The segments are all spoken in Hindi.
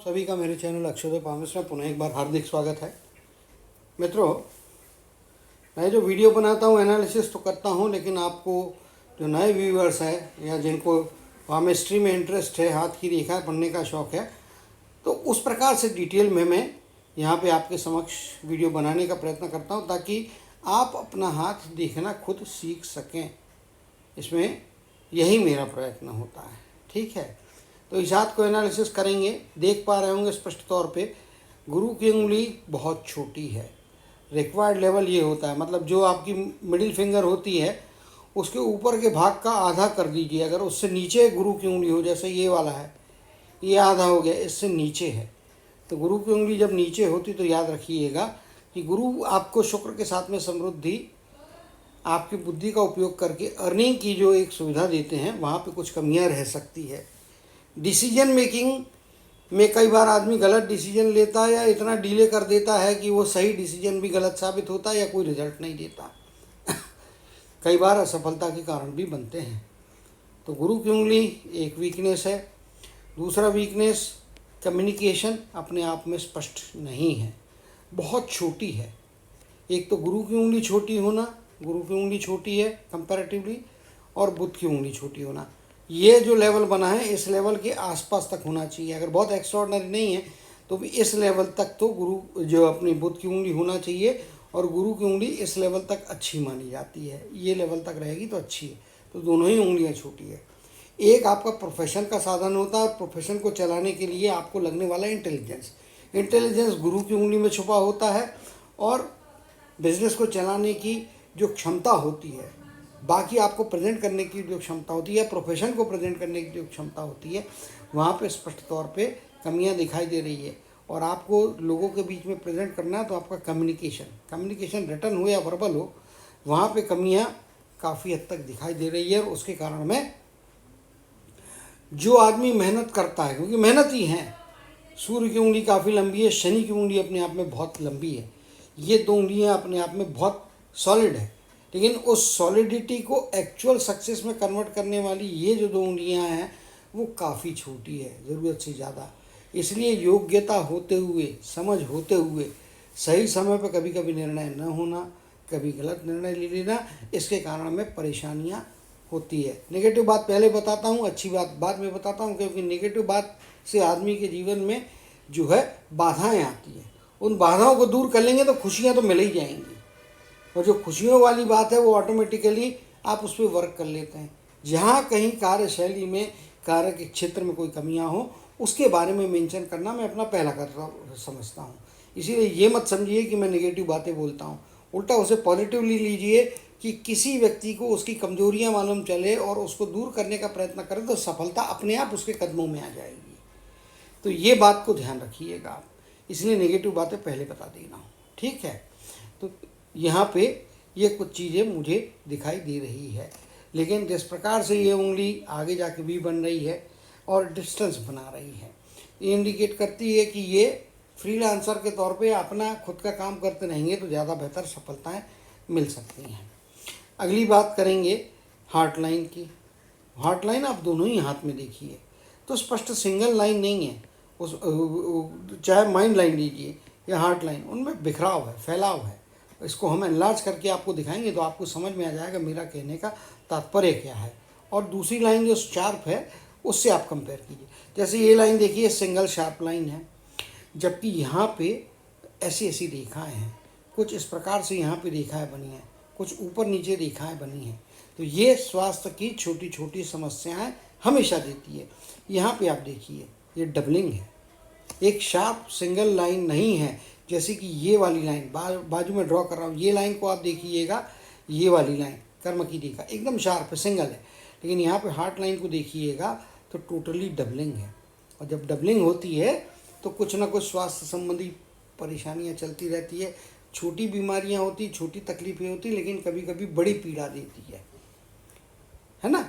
सभी का मेरे चैनल अक्षरोदय पामिस में पुनः एक बार हार्दिक स्वागत है। मित्रों, मैं जो वीडियो बनाता हूँ एनालिसिस तो करता हूँ, लेकिन आपको जो नए व्यूअर्स हैं या जिनको पामिस्ट्री में इंटरेस्ट है, हाथ की रेखा पढ़ने का शौक़ है, तो उस प्रकार से डिटेल में मैं यहाँ पे आपके समक्ष वीडियो बनाने का प्रयत्न करता हूँ ताकि आप अपना हाथ देखना खुद सीख सकें। इसमें यही मेरा प्रयत्न होता है। ठीक है, तो इस हाथ को एनालिसिस करेंगे। देख पा रहे होंगे स्पष्ट तौर पे गुरु की उंगली बहुत छोटी है। रिक्वायर्ड लेवल ये होता है, मतलब जो आपकी मिडिल फिंगर होती है उसके ऊपर के भाग का आधा कर दीजिए। अगर उससे नीचे गुरु की उंगली हो, जैसे ये वाला है, ये आधा हो गया, इससे नीचे है, तो गुरु की उंगली जब नीचे होती तो याद रखिएगा कि गुरु आपको शुक्र के साथ में समृद्धि, आपकी बुद्धि का उपयोग करके अर्निंग की जो एक सुविधा देते हैं, वहाँ पे कुछ कमियाँ रह सकती है। डिसीजन मेकिंग में कई बार आदमी गलत डिसीजन लेता है या इतना डिले कर देता है कि वो सही डिसीजन भी गलत साबित होता है या कोई रिजल्ट नहीं देता। कई बार असफलता के कारण भी बनते हैं। तो गुरु की उंगली एक वीकनेस है। दूसरा वीकनेस, कम्युनिकेशन अपने आप में स्पष्ट नहीं है, बहुत छोटी है। एक तो गुरु की उंगली छोटी होना, गुरु की उंगली छोटी है कंपैरेटिवली, और बुध की उंगली छोटी होना। ये जो लेवल बना है इस लेवल के आसपास तक होना चाहिए। अगर बहुत एक्स्ट्राऑर्डिनरी नहीं है तो भी इस लेवल तक तो गुरु जो अपनी बुध की उंगली होना चाहिए, और गुरु की उंगली इस लेवल तक अच्छी मानी जाती है। ये लेवल तक रहेगी तो अच्छी है। तो दोनों ही उंगलियां छोटी है। एक आपका प्रोफेशन का साधन होता है, और प्रोफेशन को चलाने के लिए आपको लगने वाला इंटेलिजेंस गुरु की उंगली में छुपा होता है। और बिजनेस को चलाने की जो क्षमता होती है, बाकी आपको प्रेजेंट करने की जो क्षमता होती है, प्रोफेशन को प्रेजेंट करने की जो क्षमता होती है, वहाँ पे स्पष्ट तौर पे कमियाँ दिखाई दे रही है। और आपको लोगों के बीच में प्रेजेंट करना है तो आपका कम्युनिकेशन रिटर्न हो या वर्बल हो, वहाँ पे कमियाँ काफ़ी हद तक दिखाई दे रही है। और उसके कारण में जो आदमी मेहनत करता है, क्योंकि मेहनत ही है, सूर्य की उंगली काफ़ी लंबी है, शनि की उंगली अपने आप में बहुत लंबी है, ये दो उंगलियाँ अपने आप में बहुत सॉलिड है, लेकिन उस सॉलिडिटी को एक्चुअल सक्सेस में कन्वर्ट करने वाली ये जो दो उंगलियां हैं वो काफ़ी छोटी है, ज़रूरत से ज़्यादा। इसलिए योग्यता होते हुए, समझ होते हुए, सही समय पर कभी कभी निर्णय न होना, कभी गलत निर्णय ले लेना, इसके कारण में परेशानियां होती है। नेगेटिव बात पहले बताता हूँ, अच्छी बात बाद में बताता हूँ, क्योंकि नेगेटिव बात से आदमी के जीवन में जो है बाधाएँ आती हैं। उन बाधाओं को दूर कर लेंगे तो खुशियाँ तो मिल ही जाएंगी, और जो खुशियों वाली बात है वो ऑटोमेटिकली आप उस पर वर्क कर लेते हैं। जहाँ कहीं कार्यशैली में, कार्य के क्षेत्र में कोई कमियां हो, उसके बारे में मेंशन करना मैं अपना पहला कर्तव्य समझता हूँ। इसीलिए ये मत समझिए कि मैं नेगेटिव बातें बोलता हूँ, उल्टा उसे पॉजिटिवली लीजिए कि किसी व्यक्ति को उसकी कमजोरियाँ मालूम चले और उसको दूर करने का प्रयत्न करें तो सफलता अपने आप उसके कदमों में आ जाएगी। तो ये बात को ध्यान रखिएगा आप, इसलिए नेगेटिव बातें पहले बता देना। ठीक है, तो यहाँ पे ये कुछ चीज़ें मुझे दिखाई दे रही है, लेकिन जिस प्रकार से ये उंगली आगे जाके भी बन रही है और डिस्टेंस बना रही है, ये इंडिकेट करती है कि ये फ्रीलांसर के तौर पे अपना खुद का काम करते रहेंगे तो ज़्यादा बेहतर सफलताएं मिल सकती हैं। अगली बात करेंगे हार्ट लाइन की। हार्ट लाइन आप दोनों ही हाथ में देखिए तो स्पष्ट सिंगल लाइन नहीं है, उस चाहे माइंड लाइन लीजिए या हार्ट लाइन, उनमें बिखराव है, फैलाव है। इसको हम एनलार्ज करके आपको दिखाएंगे तो आपको समझ में आ जाएगा मेरा कहने का तात्पर्य क्या है। और दूसरी लाइन जो शार्प है उससे आप कंपेयर कीजिए। जैसे ये लाइन देखिए, सिंगल शार्प लाइन है, जबकि यहाँ पे ऐसी ऐसी रेखाएं हैं, कुछ इस प्रकार से यहाँ पे रेखाएं बनी हैं, कुछ ऊपर नीचे रेखाएं बनी हैं। तो ये स्वास्थ्य की छोटी छोटी समस्याएं हमेशा देती है। यहाँ पे आप देखिए ये डबलिंग है, एक शार्प सिंगल लाइन नहीं है। जैसे कि ये वाली लाइन बाजू में ड्रॉ कर रहा हूँ, ये लाइन को आप देखिएगा, ये वाली लाइन कर्म की रेखा एकदम शार्प है, सिंगल है, लेकिन यहाँ पे हार्ट लाइन को देखिएगा तो टोटली डबलिंग है। और जब डबलिंग होती है तो कुछ ना कुछ स्वास्थ्य संबंधी परेशानियाँ चलती रहती है, छोटी बीमारियाँ होती, छोटी तकलीफें होती, लेकिन कभी कभी बड़ी पीड़ा देती है ना।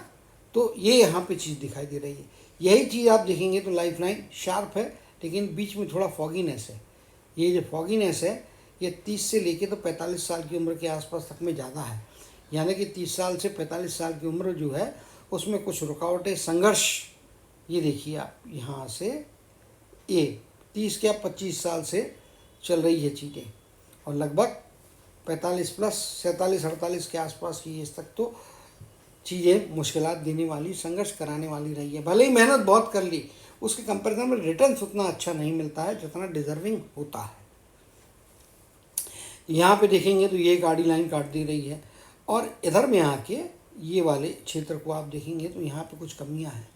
तो ये यहाँ पे चीज़ दिखाई दे रही है। यही चीज़ आप देखेंगे तो लाइफ लाइन शार्प है, लेकिन बीच में थोड़ा फॉगीनेस है। ये जो फॉगीनेस है ये 30 से लेके तो 45 साल की उम्र के आसपास तक में ज़्यादा है। यानी कि 30 साल से 45 साल की उम्र जो है उसमें कुछ रुकावटें, संघर्ष, ये देखिए आप यहाँ से ये 30 या 25 साल से चल रही है चीज़ें, और लगभग 45 प्लस 47-48 के आसपास की एज तक तो चीज़ें मुश्किलात देने वाली, संघर्ष कराने वाली रही है। भले ही मेहनत बहुत कर ली, उसके कंपैरिजन में रिटर्न उतना अच्छा नहीं मिलता है जितना डिजर्विंग होता है। यहाँ पे देखेंगे तो ये गाड़ी लाइन काट दी रही है, और इधर में आके ये वाले क्षेत्र को आप देखेंगे तो यहाँ पे कुछ कमियाँ हैं,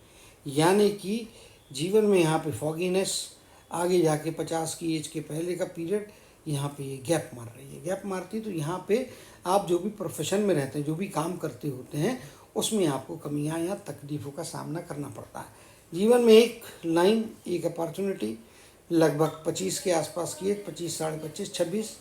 यानी कि जीवन में यहाँ पे फॉगीनेस, आगे जाके 50 की एज के पहले का पीरियड यहाँ पे ये गैप मार रही है। गैप मारती तो यहाँ पे आप जो भी प्रोफेशन में रहते हैं, जो भी काम करते होते हैं, उसमें आपको कमियाँ या तकलीफ़ों का सामना करना पड़ता है। जीवन में एक लाइन, एक अपॉर्चुनिटी, लगभग 25 के आसपास की एज, 25, 25.5, 26,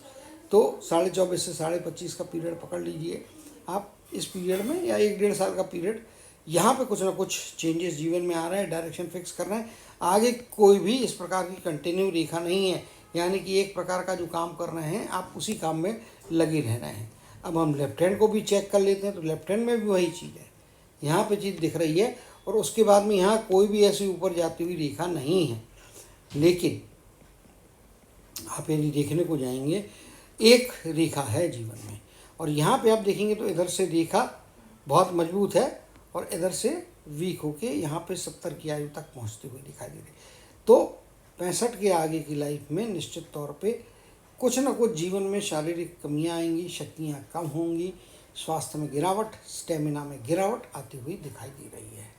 तो 24.5 से 25.5 का पीरियड पकड़ लीजिए आप। इस पीरियड में या 1-1.5 साल का पीरियड, यहाँ पे कुछ ना कुछ चेंजेस जीवन में आ रहे हैं, डायरेक्शन फिक्स कर रहे हैं। आगे कोई भी इस प्रकार की कंटिन्यू रेखा नहीं है, यानी कि एक प्रकार का जो काम कर रहे हैं आप उसी काम में लगे रह रहे हैं। अब हम लेफ्ट हैंड को भी चेक कर लेते हैं, तो लेफ्ट हैंड में भी वही चीज़ है, यहाँ पे चीज़ दिख रही है, और उसके बाद में यहाँ कोई भी ऐसी ऊपर जाती हुई रेखा नहीं है। लेकिन आप यदि देखने को जाएंगे, एक रेखा है जीवन में, और यहाँ पे आप देखेंगे तो इधर से रेखा बहुत मजबूत है, और इधर से वीक होके यहाँ पे 70 की आयु तक पहुँचते हुए दिखाई दे रही। तो 65 के आगे की लाइफ में निश्चित तौर पे कुछ ना कुछ जीवन में शारीरिक कमियाँ आएंगी, शक्तियाँ कम होंगी, स्वास्थ्य में गिरावट, स्टेमिना में गिरावट आती हुई दिखाई दे रही है।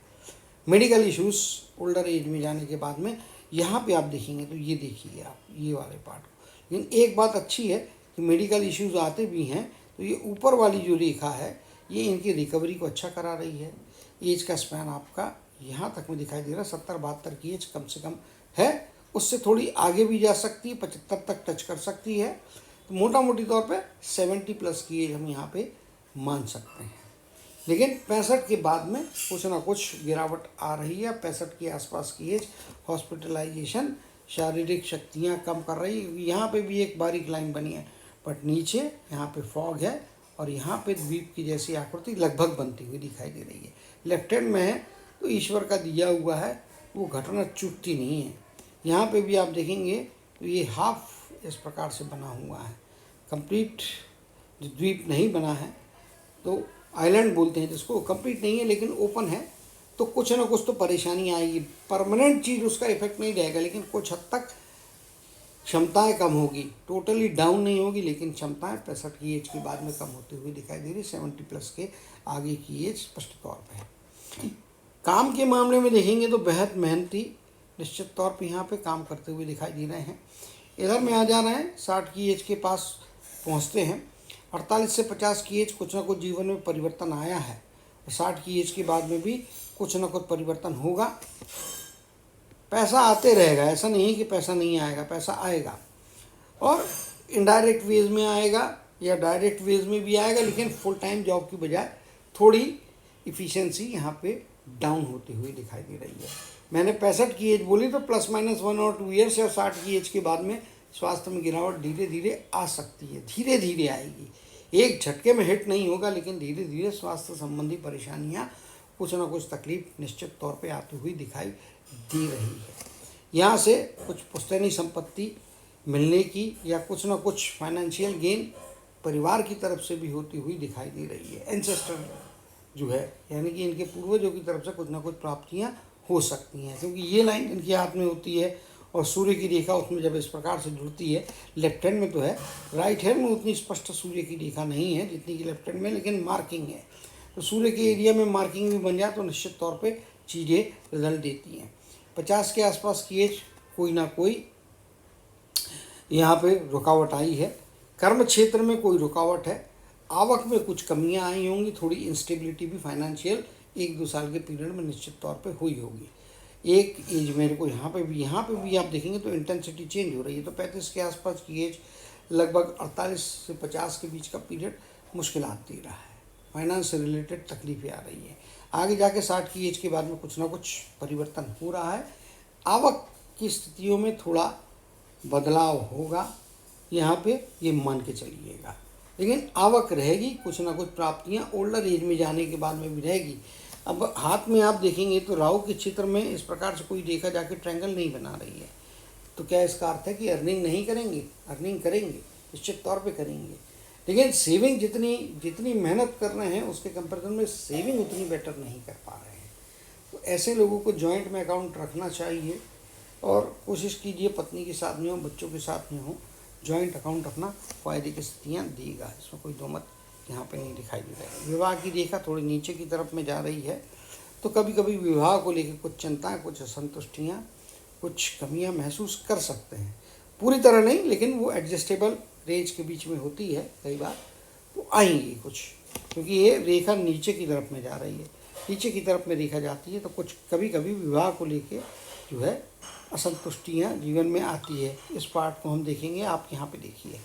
मेडिकल इश्यूज़ ओल्डर एज में जाने के बाद में यहाँ पे आप देखेंगे तो ये देखिए आप ये वाले पार्ट को। लेकिन एक बात अच्छी है कि मेडिकल इश्यूज़ आते भी हैं तो ये ऊपर वाली जो रेखा है ये इनकी रिकवरी को अच्छा करा रही है। एज का स्पैन आपका यहाँ तक में दिखाई दे रहा है, 70-72 की एज कम से कम है, उससे थोड़ी आगे भी जा सकती है, 75 तक टच कर सकती है। तो मोटा मोटी तौर पे 70 प्लस की एज हम यहाँ पे मान सकते हैं। लेकिन 65 के बाद में कुछ ना कुछ गिरावट आ रही है। 65 के आसपास की एज, हॉस्पिटलाइजेशन, शारीरिक शक्तियाँ कम कर रही है। यहाँ पे भी एक बारीक लाइन बनी है, बट नीचे यहाँ पे फॉग है, और यहाँ पे द्वीप की जैसी आकृति लगभग बनती हुई दिखाई दे रही है। लेफ्ट हैंड में है तो ईश्वर का दिया हुआ है, वो घटना चूकती नहीं है। यहाँ पे भी आप देखेंगे तो ये हाफ इस प्रकार से बना हुआ है, कंप्लीट जो द्वीप नहीं बना है, तो आइलैंड बोलते हैं जिसको, कंप्लीट नहीं है लेकिन ओपन है, तो कुछ ना कुछ तो परेशानी आएगी। परमानेंट चीज़ उसका इफेक्ट नहीं रहेगा, लेकिन कुछ हद तक क्षमताएं कम होगी, टोटली डाउन नहीं होगी, लेकिन क्षमताएं 65 की एज के बाद में कम होती हुई दिखाई दे रही। 70 प्लस के आगे की एज स्पष्ट तौर पे है। काम के मामले में देखेंगे तो बेहद मेहनती निश्चित तौर पे यहाँ पे काम करते हुए दिखाई दे रहे हैं। इधर में आ जा रहे हैं, 60 की एज के पास पहुँचते हैं। 48 से 50 की एज कुछ ना कुछ जीवन में परिवर्तन आया है, और 60 की एज के बाद में भी कुछ ना कुछ परिवर्तन होगा। पैसा आते रहेगा, ऐसा नहीं है कि पैसा नहीं आएगा, पैसा आएगा, और इनडायरेक्ट वेज में आएगा या डायरेक्ट वेज में भी आएगा, लेकिन फुल टाइम जॉब की बजाय थोड़ी इफ़िशेंसी यहाँ पे डाउन होती हुई दिखाई दे रही है। मैंने 65 की एज बोली तो +- 1 और 2 ईयर्स, या 60 की एज के बाद में स्वास्थ्य में गिरावट धीरे धीरे आ सकती है, धीरे धीरे आएगी, एक झटके में हिट नहीं होगा, लेकिन धीरे धीरे स्वास्थ्य संबंधी परेशानियाँ, कुछ ना कुछ तकलीफ निश्चित तौर पे आती हुई दिखाई दे रही है। यहाँ से कुछ पुश्तैनी संपत्ति मिलने की या कुछ ना कुछ फाइनेंशियल गेन परिवार की तरफ से भी होती हुई दिखाई दे रही है। एंसेस्टर जो है, यानी कि इनके पूर्वजों की तरफ से कुछ ना कुछ प्राप्तियाँ हो सकती हैं, क्योंकि ये लाइन इनके हाथ में होती है, और सूर्य की रेखा उसमें जब इस प्रकार से जुड़ती है, लेफ्ट हैंड में तो है, राइट हैंड में उतनी स्पष्ट सूर्य की रेखा नहीं है जितनी कि लेफ्ट हैंड में, लेकिन मार्किंग है। तो सूर्य के एरिया में मार्किंग भी बन जाए तो निश्चित तौर पे चीज़ें रिजल्ट देती हैं। 50 के आसपास की एज कोई ना कोई यहाँ पे रुकावट आई है। कर्म क्षेत्र में कोई रुकावट है, आवक में कुछ कमियाँ आई होंगी, थोड़ी इंस्टेबिलिटी भी फाइनेंशियल 1-2 साल के पीरियड में निश्चित तौर पे हुई होगी। एक एज मेरे को यहाँ पे भी आप देखेंगे तो इंटेंसिटी चेंज हो रही है। तो 35 के आसपास की एज, लगभग 48 से 50 के बीच का पीरियड मुश्किलात दे रहा है, फाइनेंस से रिलेटेड तकलीफें आ रही हैं। आगे जाके 60 की एज के बाद में कुछ ना कुछ परिवर्तन हो रहा है, आवक की स्थितियों में थोड़ा बदलाव होगा, यहाँ पे ये मान के चलिएगा, लेकिन आवक रहेगी, कुछ ना कुछ प्राप्तियाँ ओल्डर एज में जाने के बाद में भी रहेगी। अब हाथ में आप देखेंगे तो राहु के क्षेत्र में इस प्रकार से कोई रेखा जाके ट्रायंगल नहीं बना रही है, तो क्या इसका अर्थ है कि अर्निंग नहीं करेंगे? अर्निंग करेंगे, निश्चित तौर पे करेंगे, लेकिन सेविंग जितनी मेहनत कर रहे हैं उसके कंपैरिजन में सेविंग उतनी बेटर नहीं कर पा रहे हैं। तो ऐसे लोगों को जॉइंट में अकाउंट रखना चाहिए और कोशिश कीजिए पत्नी के साथ में हो, बच्चों के साथ में हो, जॉइंट अकाउंट रखना फ़ायदे की स्थितियाँ देगा, इसमें कोई दो मत यहाँ पे नहीं दिखाई दे रहा है। विवाह की रेखा थोड़ी नीचे की तरफ में जा रही है, तो कभी कभी विवाह को लेकर कुछ चिंताएं, कुछ असंतुष्टियाँ, कुछ कमियाँ महसूस कर सकते हैं। पूरी तरह नहीं, लेकिन वो एडजस्टेबल रेंज के बीच में होती है कई बार, तो आएंगी कुछ, क्योंकि ये रेखा नीचे की तरफ में जा रही है। नीचे की तरफ में रेखा जाती है तो कुछ कभी कभी विवाह को लेके जो है असंतुष्टियाँ जीवन में आती है। इस पार्ट को हम देखेंगे। आप यहाँ पे देखिए,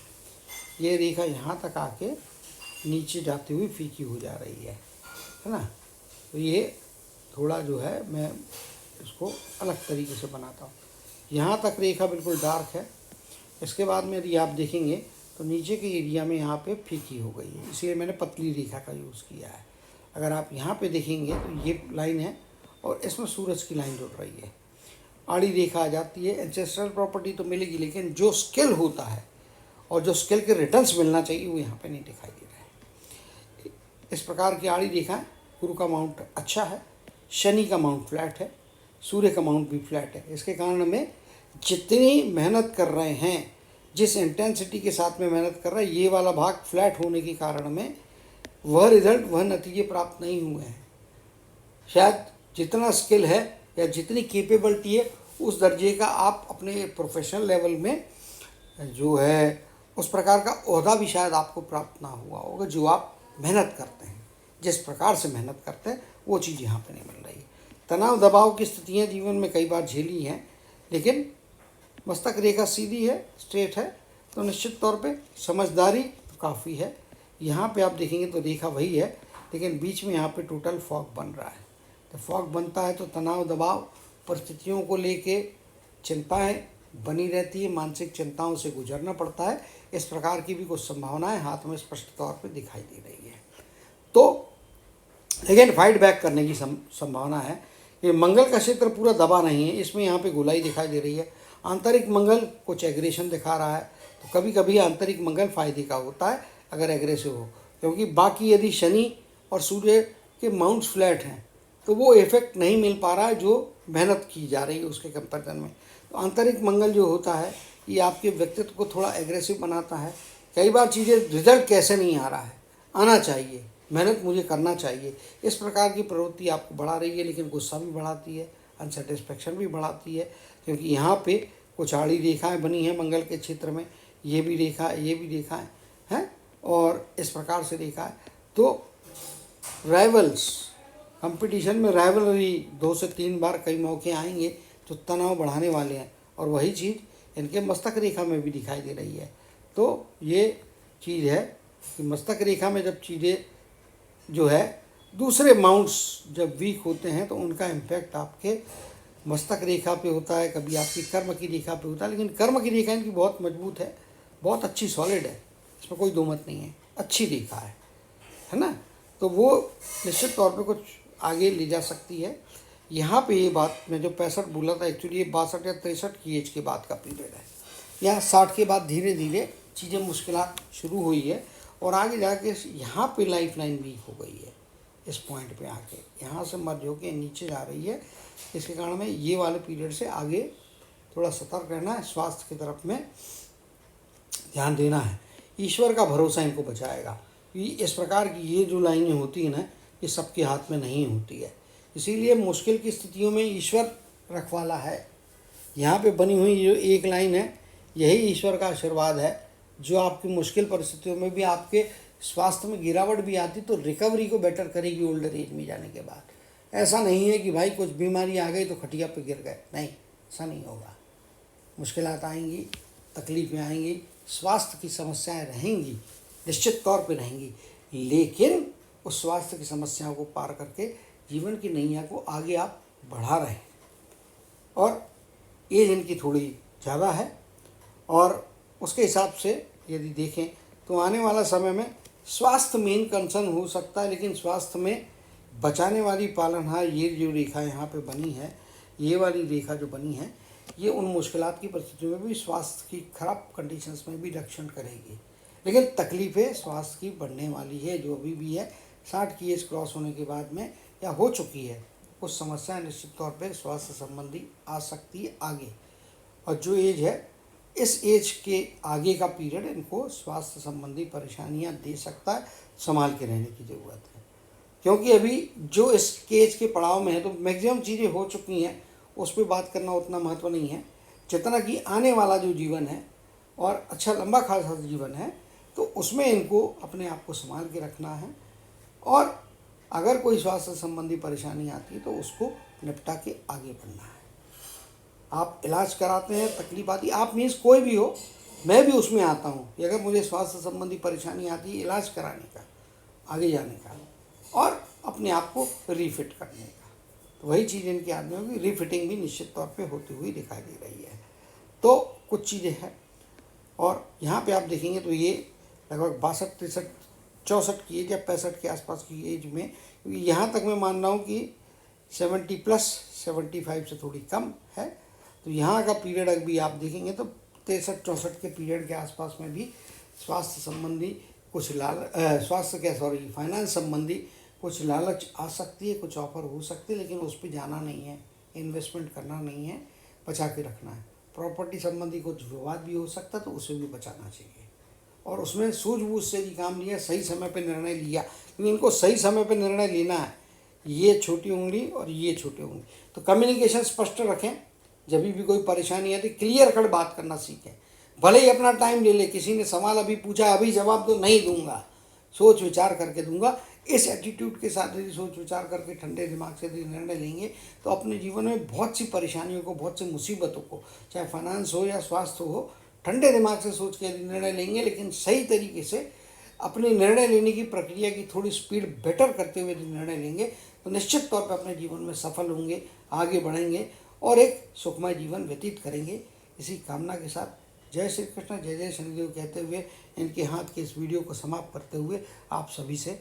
ये रेखा यहाँ तक आके नीचे जाती हुई फीकी हो जा रही है ना। तो ये थोड़ा जो है मैं इसको अलग तरीके से बनाता हूँ। यहाँ तक रेखा बिल्कुल डार्क है, इसके बाद में यदि आप देखेंगे तो नीचे के एरिया में यहाँ पे फीकी हो गई है, इसलिए मैंने पतली रेखा का यूज़ किया है। अगर आप यहाँ पे देखेंगे तो ये लाइन है और इसमें सूरज की लाइन जुड़ रही है, आड़ी रेखा आ जाती है। एंसेस्ट्रल प्रॉपर्टी तो मिलेगी, लेकिन जो स्किल होता है और जो स्किल के रिटर्न्स मिलना चाहिए वो यहाँ पे नहीं दिखाई दे रहा है। इस प्रकार की आड़ी रेखा, गुरु का माउंट अच्छा है, शनि का माउंट फ्लैट है, सूर्य का माउंट भी फ्लैट है। इसके कारण में जितनी मेहनत कर रहे हैं, जिस इंटेंसिटी के साथ में मेहनत कर रहे हैं, ये वाला भाग फ्लैट होने के कारण में वह रिजल्ट, वह नतीजे प्राप्त नहीं हुए हैं। शायद जितना स्किल है या जितनी कैपेबिलिटी है उस दर्जे का आप अपने प्रोफेशनल लेवल में जो है उस प्रकार का ओहदा भी शायद आपको प्राप्त ना हुआ होगा जो आप मेहनत करते हैं। जिस प्रकार से मेहनत करते हैं वो चीज़ यहाँ पे नहीं मिल रही है। तनाव दबाव की स्थितियाँ जीवन में कई बार झेली हैं, लेकिन मस्तक रेखा सीधी है, स्ट्रेट है, तो निश्चित तौर पे समझदारी काफ़ी है। यहाँ पे आप देखेंगे तो रेखा वही है, लेकिन बीच में यहाँ पे टोटल फॉग बन रहा है। तो फॉग बनता है तो तनाव दबाव, परिस्थितियों को लेके चिंताएं बनी रहती है, मानसिक चिंताओं से गुजरना पड़ता है। इस प्रकार की भी कुछ संभावनाएं हाथ में स्पष्ट तौर पे दिखाई दे रही है। तो लेकिन फाइट बैक करने की संभावना है। ये मंगल का क्षेत्र पूरा दबा नहीं है, इसमें यहाँ पे गोलाई दिखाई दे रही है। आंतरिक मंगल कुछ एग्रेशन दिखा रहा है, तो कभी कभी आंतरिक मंगल फायदे का होता है अगर एग्रेसिव हो, क्योंकि बाकी यदि शनि और सूर्य के माउंट्स फ्लैट हैं तो वो इफेक्ट नहीं मिल पा रहा है जो मेहनत की जा रही है उसके कंपेरिजन में। तो आंतरिक मंगल जो होता है ये आपके व्यक्तित्व को थोड़ा एग्रेसिव बनाता है। कई बार चीज़ें रिजल्ट कैसे नहीं आ रहा है, आना चाहिए, मेहनत मुझे करना चाहिए, इस प्रकार की प्रवृत्ति आपको बढ़ा रही है। लेकिन गुस्सा भी बढ़ाती है, अनसेटिस्फैक्शन भी बढ़ाती है, क्योंकि यहाँ पे कुछ आड़ी रेखाएं बनी हैं मंगल के क्षेत्र में, ये भी रेखा है, ये भी रेखा है और इस प्रकार से रेखा है। तो राइवल्स, कंपटीशन में राइवलरी 2 से 3 बार कई मौके आएंगे जो तनाव बढ़ाने वाले हैं, और वही चीज़ इनके मस्तक रेखा में भी दिखाई दे रही है। तो ये चीज़ है कि मस्तक रेखा में जब चीज़ें जो है दूसरे माउंट्स जब वीक होते हैं तो उनका इम्पैक्ट आपके मस्तक रेखा पे होता है, कभी आपकी कर्म की रेखा पे होता है। लेकिन कर्म की रेखा इनकी बहुत मजबूत है, बहुत अच्छी सॉलिड है, इसमें कोई दो मत नहीं है, अच्छी रेखा है ना। तो वो निश्चित तौर पे कुछ आगे ले जा सकती है। यहाँ पे ये बात मैं जो 65 बोला था, एक्चुअली ये 62 या 63 की एज के बाद का पीरियड है। यहाँ 60 के बाद धीरे धीरे चीज़ें मुश्किलात शुरू हुई है और आगे जाके यहाँ पे लाइफ लाइन वीक हो गई है। इस पॉइंट पे आके यहाँ से मर्ज होके नीचे जा रही है। इसके कारण में ये वाले पीरियड से आगे थोड़ा सतर्क रहना है, स्वास्थ्य की तरफ में ध्यान देना है। ईश्वर का भरोसा इनको बचाएगा। इस प्रकार की ये जो लाइनें होती हैं ना, ये सबके हाथ में नहीं होती है, इसीलिए मुश्किल की स्थितियों में ईश्वर रखवाला है। यहाँ पे बनी हुई जो एक लाइन है, यही ईश्वर का आशीर्वाद है जो आपकी मुश्किल परिस्थितियों में भी आपके स्वास्थ्य में गिरावट भी आती तो रिकवरी को बेटर करेगी ओल्डर एज में जाने के बाद। ऐसा नहीं है कि भाई कुछ बीमारी आ गई तो खटिया पे गिर गए, नहीं, ऐसा नहीं होगा। मुश्किलात आएंगी, तकलीफ़ें आएंगी, स्वास्थ्य की समस्याएं रहेंगी, निश्चित तौर पे रहेंगी, लेकिन उस स्वास्थ्य की समस्याओं को पार करके जीवन की नैया को आगे आप बढ़ा रहे हैं। और एज इनकी थोड़ी ज़्यादा है और उसके हिसाब से यदि देखें तो आने वाला समय में स्वास्थ्य मेन कंसर्न हो सकता है, लेकिन स्वास्थ्य में बचाने वाली पालनहार ये जो रेखा यहाँ पे बनी है, ये वाली रेखा जो बनी है, ये उन मुश्किलात की परिस्थितियों में भी, स्वास्थ्य की खराब कंडीशंस में भी रक्षण करेगी। लेकिन तकलीफ़ें स्वास्थ्य की बढ़ने वाली है, जो अभी भी है 60 की एज क्रॉस होने के बाद में या हो चुकी है, कुछ समस्याएं निश्चित तौर पे स्वास्थ्य संबंधी आ सकती है आगे। और जो एज है, इस एज के आगे का पीरियड इनको स्वास्थ्य संबंधी परेशानियां दे सकता है, संभाल के रहने की ज़रूरत है। क्योंकि अभी जो इस एज के पड़ाव में है तो मैक्सिमम चीज़ें हो चुकी हैं, उस पर बात करना उतना महत्व नहीं है, जितना कि आने वाला जो जीवन है और अच्छा लंबा खासा जीवन है, तो उसमें इनको अपने आप को संभाल के रखना है। और अगर कोई स्वास्थ्य संबंधी परेशानी आती है तो उसको निपटा के आगे बढ़ना है। आप इलाज कराते हैं, तकलीफ आती, आप मीन्स कोई भी हो, मैं भी उसमें आता हूँ कि अगर मुझे स्वास्थ्य संबंधी परेशानी आती है, इलाज कराने का, आगे जाने का और अपने आप को रीफिट करने का, तो वही चीज़ इनके आदमियों की रीफिटिंग भी निश्चित तौर पे होती हुई दिखाई दे रही है। तो कुछ चीज़ें हैं, और यहाँ पे आप देखेंगे तो ये लगभग 62, 63, 64 की एज या 65 के आसपास की एज में, क्योंकि यहाँ तक मैं मान रहा हूँ कि 70+, 75 से थोड़ी कम है। तो यहाँ का पीरियड अभी आप देखेंगे तो 63, 64 के पीरियड के आसपास में भी स्वास्थ्य संबंधी कुछ फाइनेंस संबंधी कुछ लालच आ सकती है, कुछ ऑफर हो सकती है, लेकिन उस पर जाना नहीं है, इन्वेस्टमेंट करना नहीं है, बचा के रखना है। प्रॉपर्टी संबंधी कुछ विवाद भी हो सकता है, तो उसे भी बचाना चाहिए और उसमें सूझबूझ से भी काम लिया, सही समय पे निर्णय लिया, क्योंकि इनको सही समय पे निर्णय लेना है। ये छोटी उंगली और ये छोटी उंगली, तो कम्युनिकेशन स्पष्ट रखें। जब भी कोई परेशानी आती, क्लियर कट बात करना सीखें। भले ही अपना टाइम ले ले, किसी ने सवाल अभी पूछा, अभी जवाब तो नहीं दूंगा, सोच विचार करके दूंगा। इस एटीट्यूड के साथ यदि सोच विचार करके ठंडे दिमाग से यदि निर्णय लेंगे तो अपने जीवन में बहुत सी परेशानियों को, बहुत सी मुसीबतों को, चाहे फाइनेंस हो या स्वास्थ्य हो, ठंडे दिमाग से सोच के यदि निर्णय लेंगे, लेकिन सही तरीके से अपने निर्णय लेने की प्रक्रिया की थोड़ी स्पीड बेटर करते हुए यदि निर्णय लेंगे तो निश्चित तौर पर अपने जीवन में सफल होंगे, आगे बढ़ेंगे और एक सुखमय जीवन व्यतीत करेंगे। इसी कामना के साथ जय श्री कृष्ण, जय जय शनिदेव कहते हुए इनके हाथ के इस वीडियो को समाप्त करते हुए आप सभी से